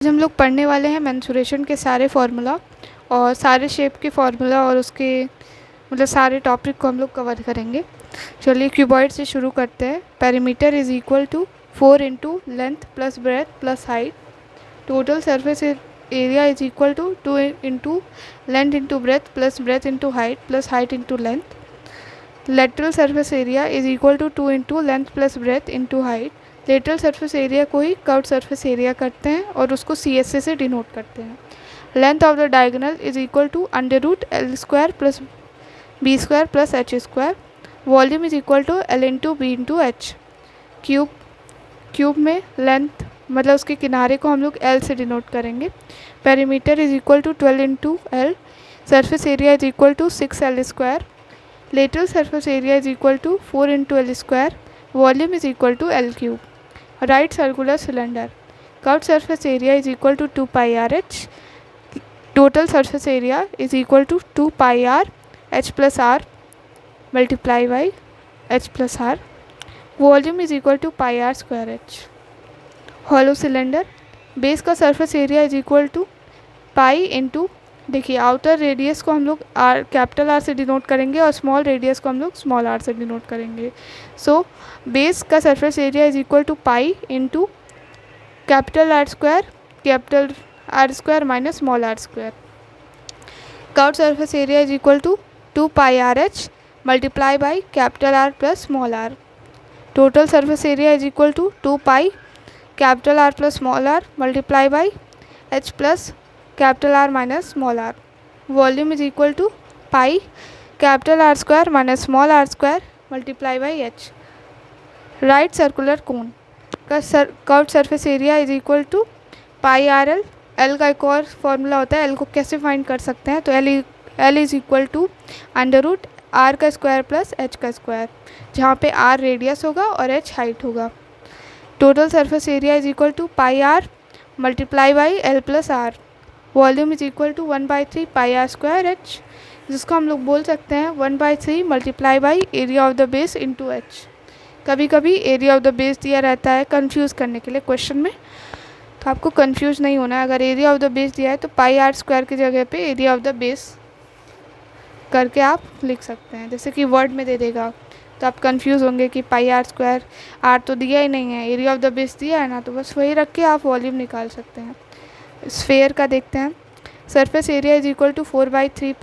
आज हम लोग पढ़ने वाले हैं मेंसुरेशन के सारे फार्मूला और सारे शेप के फार्मूला और उसके मतलब सारे टॉपिक को हम लोग कवर करेंगे। चलिए क्यूबॉइड से शुरू करते हैं। Perimeter is equal to 4 into length plus breadth plus height. Total surface area is equal to 2 into length into breadth into height plus height into length. Lateral surface area is equal to 2 into length plus breadth into height. Lateral surface area को ही curved surface area करते हैं और उसको CSA से denote करते हैं। Length of the diagonal is equal to under root L square plus B square plus H square. Volume is equal to L into B into H. Cube में length मतलब उसके किनारे को हम लोग L से डिनोट करेंगे। Perimeter is equal to 12 into L। Surface area is equal to 6L square. Lateral surface area is equal to 4 into L square. Volume is equal to L cube. Right circular cylinder. Curved surface area is equal to 2 pi r h. Total surface area is equal to 2 pi r h plus r multiply by h plus r. Volume is equal to pi r square H. Hollow cylinder. Base का surface area is equal to pi into, देखिए outer radius को हम लोग R capital R से denote करेंगे और small radius को हम लोग स्मॉल आर से डिनोट करेंगे। सो बेस का surface area is equal to pi into capital R square minus small r square. Curved surface area is equal to 2 pi r h multiply by capital R plus small r. Total surface area is equal to 2 pi capital R plus small r multiply by h plus capital R minus small r. Volume is equal to pi capital R square minus small r square multiply by H. Right circular cone का curved surface area is equal to pi R L. L का एक और formula होता है, L को कैसे find कर सकते हैं, तो l is equal to under root r का स्क्वायर प्लस एच का स्क्वायर, जहाँ पे आर रेडियस होगा और एच हाइट होगा। Total surface area is equal to pi r multiply by l plus r. Volume is equal to 1/3 pi r square h, जिसको हम लोग बोल सकते हैं 1/3 multiply by area of the base into h. कभी कभी area of the base दिया रहता है कंफ्यूज करने के लिए क्वेश्चन में, तो आपको कंफ्यूज नहीं होना है। अगर एरिया ऑफ द बेस दिया है तो पाई आर स्क्वायर की जगह पे एरिया ऑफ द बेस करके आप लिख सकते हैं। जैसे कि वर्ड में दे देगा तो आप कंफ्यूज होंगे कि पाई आर स्क्वायर, आर तो दिया ही नहीं है, एरिया ऑफ द बेस दिया है ना, तो बस वही रख के आप वॉल्यूम निकाल सकते हैं। स्फेयर का देखते हैं। Surface area is equal to 4/3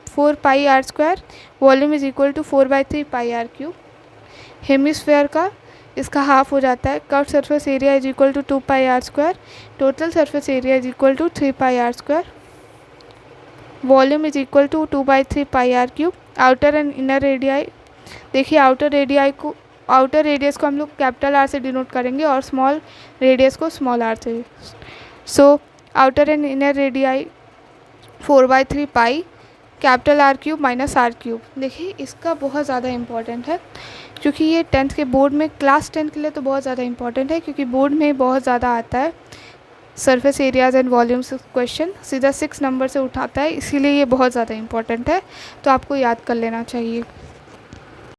4 pi r square. Volume is equal to 4/3 pi r cube. Hemisphere का इसका हाफ हो जाता है। Curved surface area is equal to 2 pi r square. Total surface area is equal to 3 pi r square. Volume is equal to 2/3 pi r cube. Outer and inner radii, देखिए outer radius को हम लोग capital R से denote करेंगे और small radius को small r से। So outer and inner radii 4/3 pi capital R cube minus r cube. देखिए इसका बहुत ज़्यादा इंपॉर्टेंट है, क्योंकि ये 10th के बोर्ड में, क्लास 10 के लिए तो बहुत ज़्यादा इंपॉर्टेंट है, क्योंकि बोर्ड में बहुत ज़्यादा आता है surface areas and volumes question, सीधा 6 नंबर से उठाता है, इसीलिए ये बहुत ज़्यादा इंपॉर्टेंट है, तो आपको याद कर लेना चाहिए।